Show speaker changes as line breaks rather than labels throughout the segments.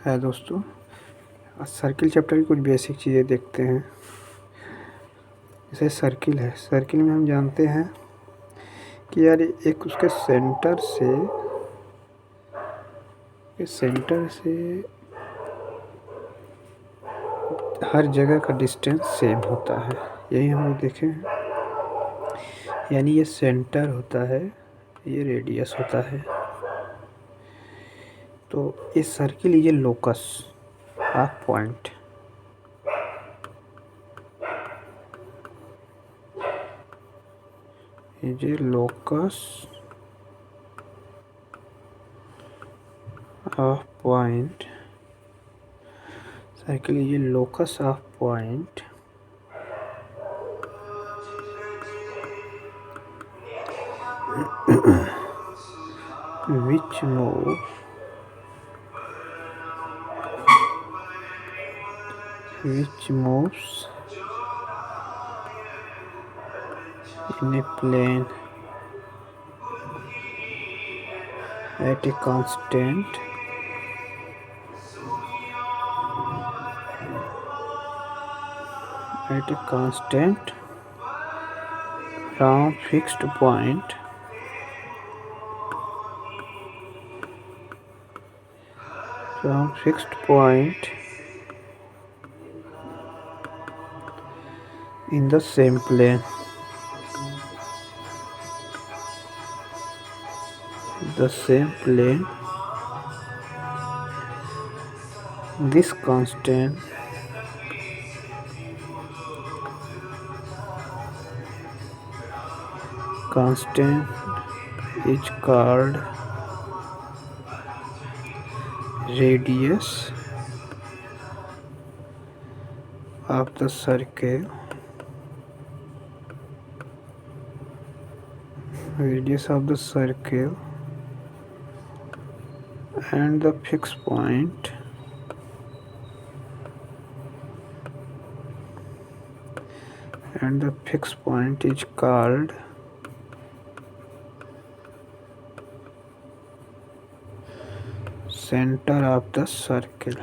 है दोस्तों। आज सर्किल चैप्टर की कुछ बेसिक चीज़ें देखते हैं। जैसे सर्किल है, सर्किल में हम जानते हैं कि यार एक उसके सेंटर से हर जगह का डिस्टेंस सेम होता है। यही हम लोग देखे हैं। यानी ये सेंटर होता है, ये रेडियस होता है। तो इस सर्किल ये लोकस ऑफ पॉइंट, ये लोकस ऑफ पॉइंट, सर्किल ये locus of point which moves in a plane at a constant from fixed point in the same plane. This constant is called radius of the circle. And the fixed point is called center of the circle.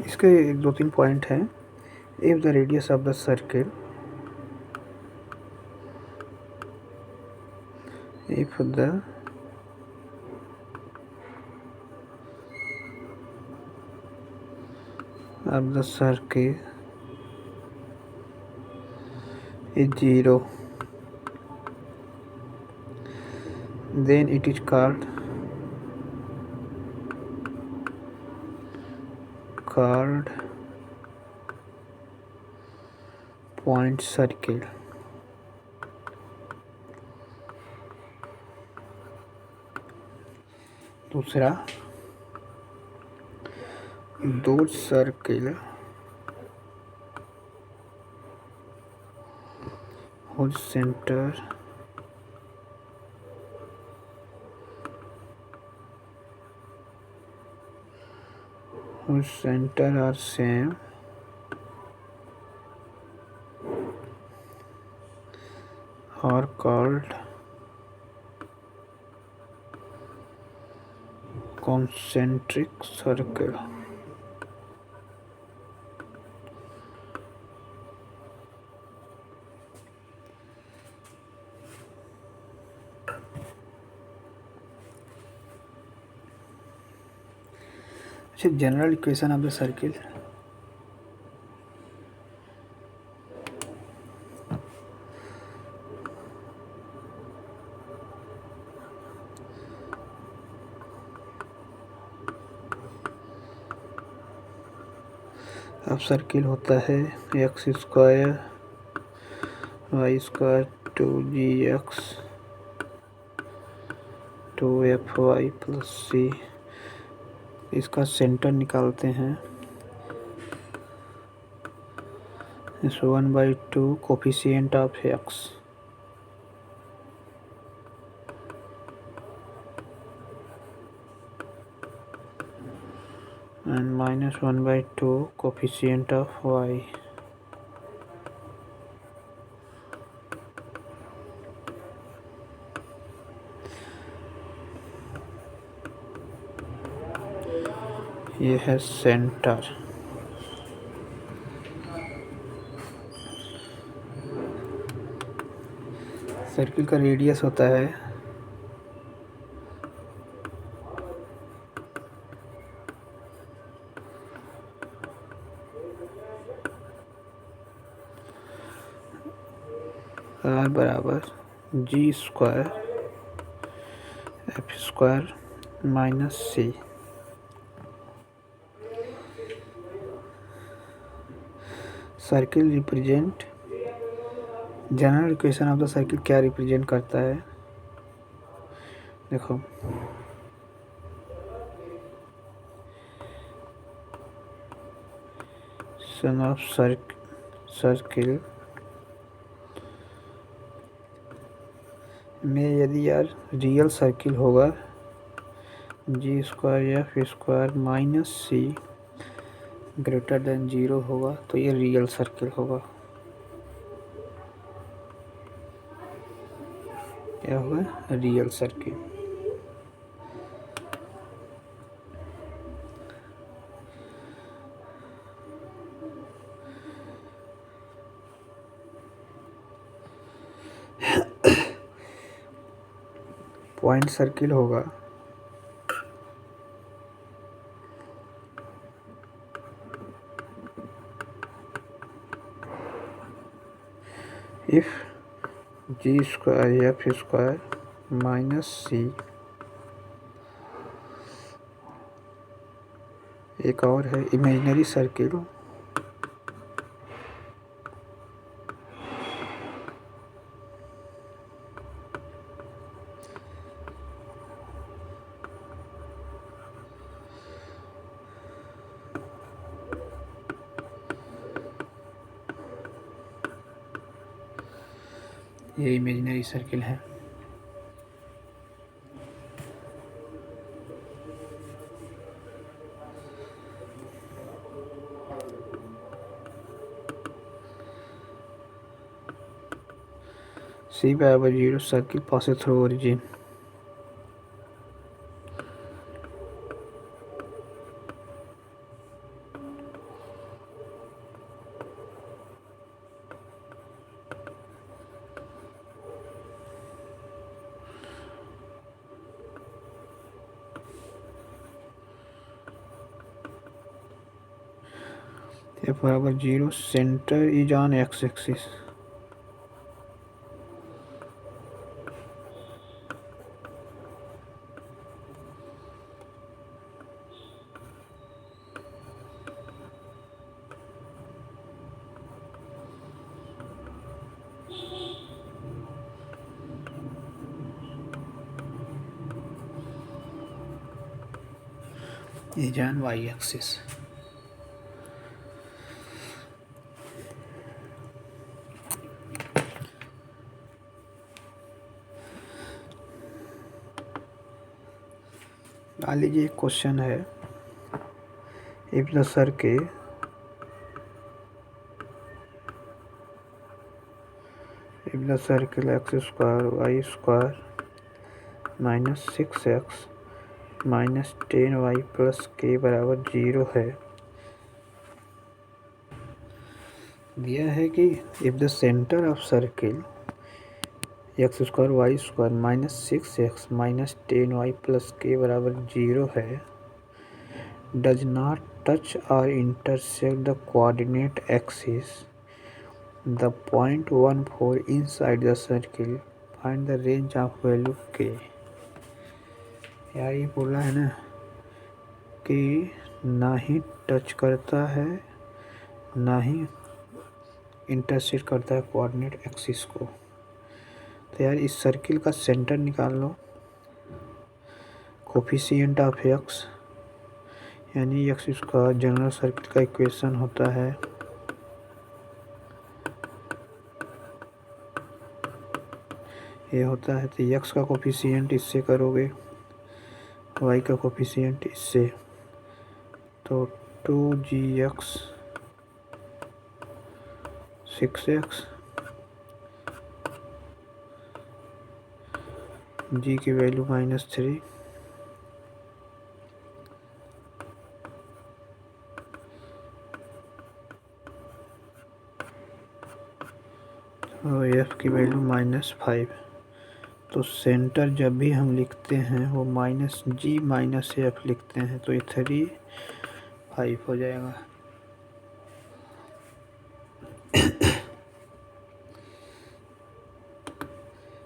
इसके 2-3 point हैं। If the radius of the circle is 0, then it is called point circle. दूसरा, those circle whose center are same are called concentric circle. General equation of the circle. अब circle होता है x square y square 2gx 2fy plus c। इसका centre निकालते हैं। इस 1/2 coefficient of x, and -1/2 coefficient of y. ये है centre. Circle का रेडियस होता है r बराबर g² f² - c। Circle represent general equation of the circle क्या रिप्रेजेंट करता है? देखो, सन ऑफ सर्किल में यदि यार रियल सर्किल होगा g² f² - c greater than 0 होगा तो ये रियल सर्किल होगा। क्या होगा? Real circle. पॉइंट सर्किल होगा if g² f² - c। एक और है इमेजिनरी सर्किल। ये इमेजिनरी सर्किल है। C बराबर 0 circle passes through origin। F बराबर 0 centre is on x axis. Is on y axis. मान लीजिए एक क्वेश्चन है, if the circle x² y² - 6x - 10y + k बराबर 0 है। दिया है कि if the centre of circle x² y² - 6x - 10y + k बराबर 0 है, डज नॉट टच और intersect the coordinate axis, the point 14 inside the circle, find the range of value k। यार ये बोला है ना कि ना ही टच करता है ना ही इंटरसेक्ट करता है कोऑर्डिनेट एक्सिस को। तो यार इस सर्किल का सेंटर निकाल लो। कोफिशिएंट ऑफ x यानी x इसका जनरल सर्किल का इक्वेशन होता है ये होता है, तो x का कोफिशिएंट इससे करोगे y का कोफिशिएंट इससे, तो 2gx 6x, g की वैल्यू -3, और f की वैल्यू -5। तो सेंटर जब भी हम लिखते हैं वो -g -f लिखते हैं, तो ये 3 5 हो जाएगा।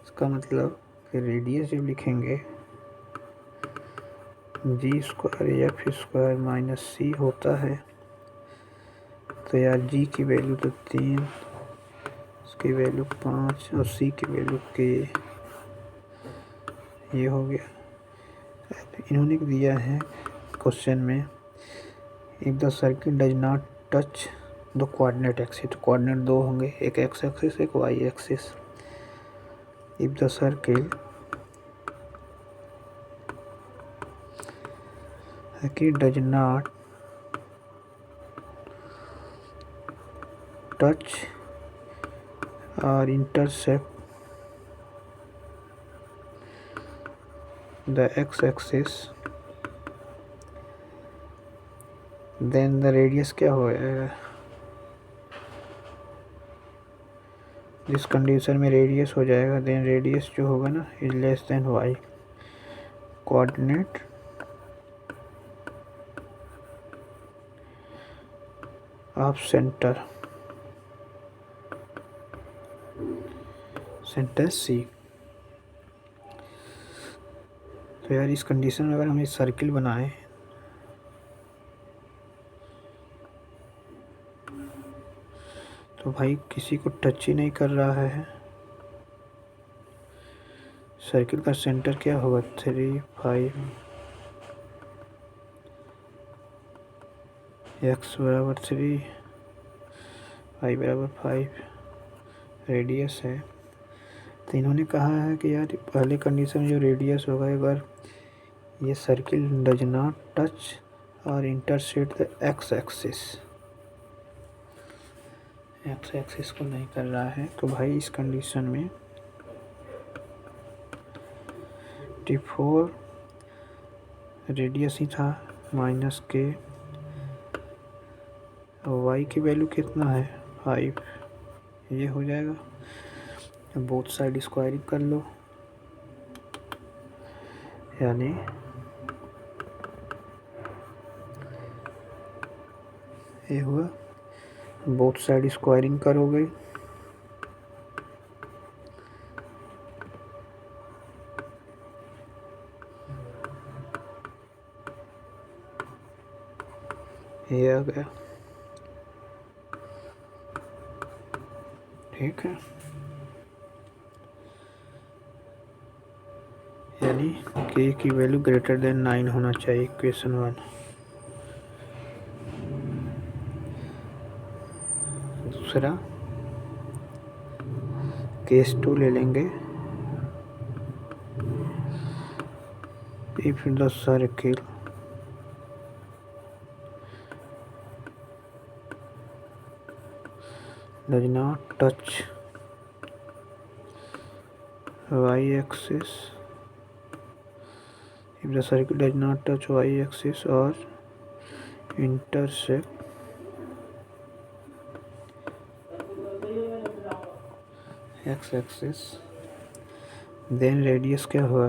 इसका मतलब कि रेडियस जब लिखेंगे g² f² -c होता है, तो यार g की वैल्यू तो 3, उसकी वैल्यू 5 और c की वैल्यू k, ये हो गया। इन्होंने दिया है क्वेश्चन में, if the circle does not touch the coordinate axis, तो कोऑर्डिनेट 2 होंगे, एक एक्स एक्सिस एक y axis. If the circle does not touch और intersect the x-axis, then the radius क्या होगा, जिस कंडीशन में रेडियस हो जाएगा, देन रेडियस जो होगा ना is less than y, coordinate of centre C। तो यार इस कंडीशन में अगर हम इस सर्किल बनाए तो भाई किसी को टच ही नहीं कर रहा है। सर्किल का सेंटर क्या होगा, 3 5, x = 3, y = 5, रेडियस है। तो इन्होंने कहा है कि यार पहले कंडीशन में जो रेडियस होगा, अगर ये सर्किल डज नॉट टच और इंटरसेक्ट द एक्स एक्सिस को नहीं कर रहा है, तो भाई इस कंडीशन में T4 रेडियस ही था -k, और y की वैल्यू कितना है 5, ये हो जाएगा। बोथ साइड स्क्वायरिंग कर लो, यानी ये हुआ, बोथ साइड स्क्वायरिंग करोगे ये आ गया, ठीक है। यानी k की वैल्यू ग्रेटर देन 9 होना चाहिए, इक्वेशन 1। दूसरा केस 2 ले लेंगे, if the circle does not touch y-axis, if the circle does not touch y-axis or intersect x-axis, then radius क्या हुआ,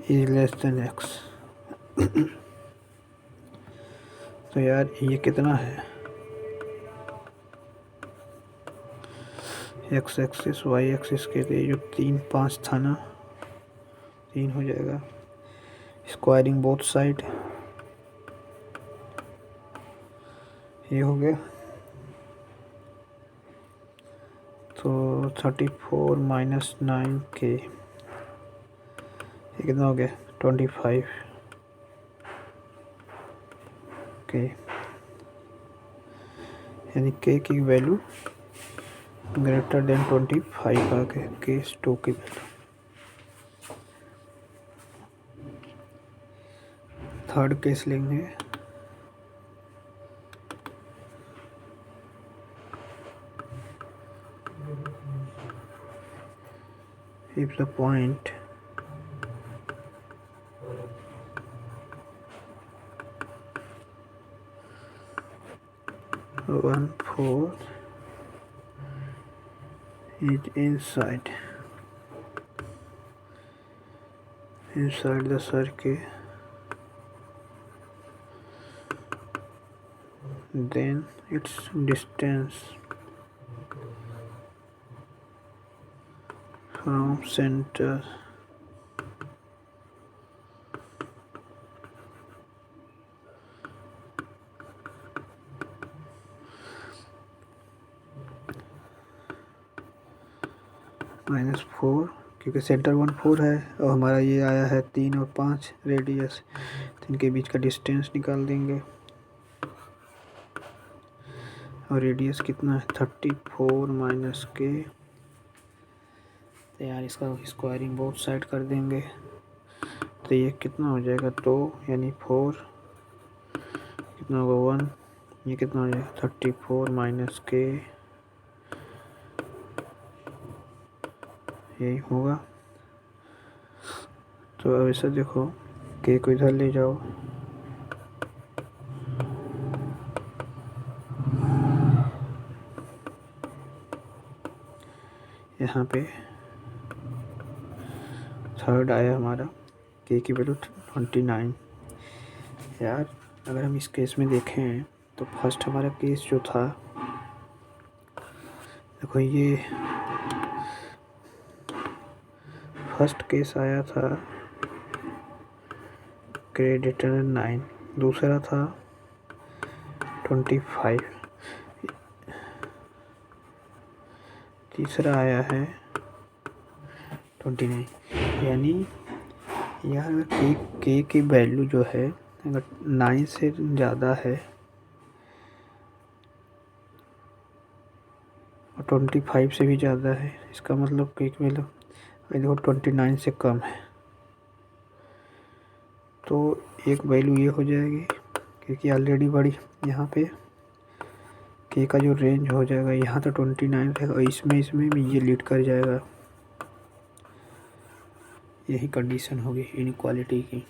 is less than x। तो यार ये कितना है, एक्स एक्सिस वाई एक्सिस के लिए जो 3 5 था ना, 3 हो जाएगा। स्क्वायरिंग बोथ साइड, ये हो गया। तो 34 - 9k, ये कितना हो गया 25 k, यानी k की वैल्यू ग्रेटर देन 25 आ गया, केस 2 की वैल्यू। थर्ड केस लेंगे। If the point one fourth is inside the circle, then its distance from center -4, क्योंकि सेंटर 1 4 है और हमारा ये आया है 3 और 5 रेडियस, तो इनके बीच का डिस्टेंस निकाल देंगे। और रेडियस कितना है 34 - k। तो यार इसका स्क्वायरिंग बोथ साइड कर देंगे, तो ये कितना हो जाएगा 2 यानी 4, कितना होगा 1, ये कितना हो जाएगा 34 - k, यही होगा। तो अब ऐसा देखो, k को इधर ले जाओ, यहाँ पे थर्ड आया हमारा, k की वैल्यू 29। यार अगर हम इस केस में देखें तो फर्स्ट हमारा केस जो था, देखो ये फर्स्ट केस आया था ग्रेटर 9, दूसरा था 25, तीसरा आया है 29। यानी यार अगर k की वैल्यू जो है अगर 9 से ज़्यादा है और 25 से भी ज़्यादा है, इसका मतलब k की वैल्यू देखो 29 से कम है, तो एक वैल्यू ये हो जाएगी, क्योंकि ऑलरेडी बड़ी यहाँ पे k का जो रेंज हो जाएगा यहाँ तो 29 है और इसमें भी ये लीड कर जाएगा। यही कंडीशन होगी इनइक्वालिटी की।